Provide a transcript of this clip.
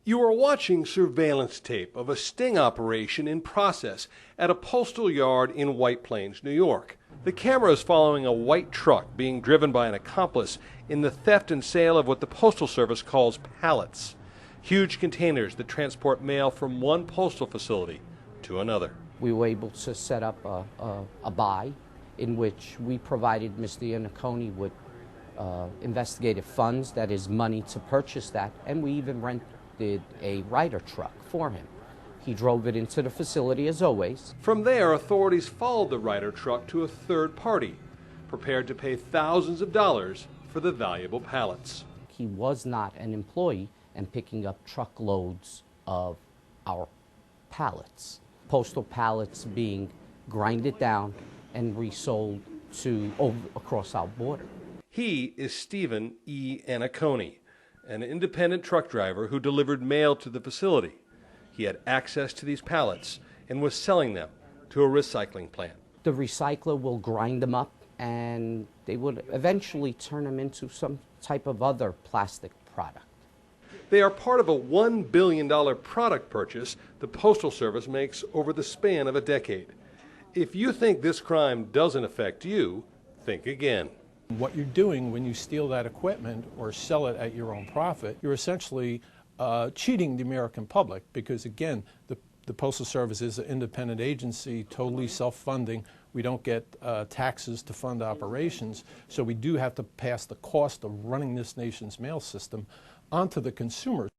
You are watching surveillance tape of a sting operation in process at a postal yard in White Plains, New York. The camera is following a white truck being driven by an accomplice in the theft and sale of what the Postal Service calls pallets, huge containers that transport mail from one postal facility to another. We were able to set up a buy in which we provided Mr. Iannacone with investigative funds, that is money to purchase that, and we even rented a Ryder truck for him. He drove it into the facility as always. From there, authorities followed the Ryder truck to a third party, prepared to pay thousands of dollars for the valuable pallets. He was not an employee and picking up truckloads of our pallets. Postal pallets being grinded down and resold across our border. He is Stephen E. Iannacone, an independent truck driver who delivered mail to the facility. He had access to these pallets and was selling them to a recycling plant. The recycler will grind them up and they would eventually turn them into some type of other plastic product. They are part of a $1 billion product purchase the Postal Service makes over the span of a decade. If you think this crime doesn't affect you, think again. What you're doing when you steal that equipment or sell it at your own profit, you're essentially cheating the American public because, again, the Postal Service is an independent agency, totally self-funding. We don't get taxes to fund operations, so we do have to pass the cost of running this nation's mail system onto the consumer.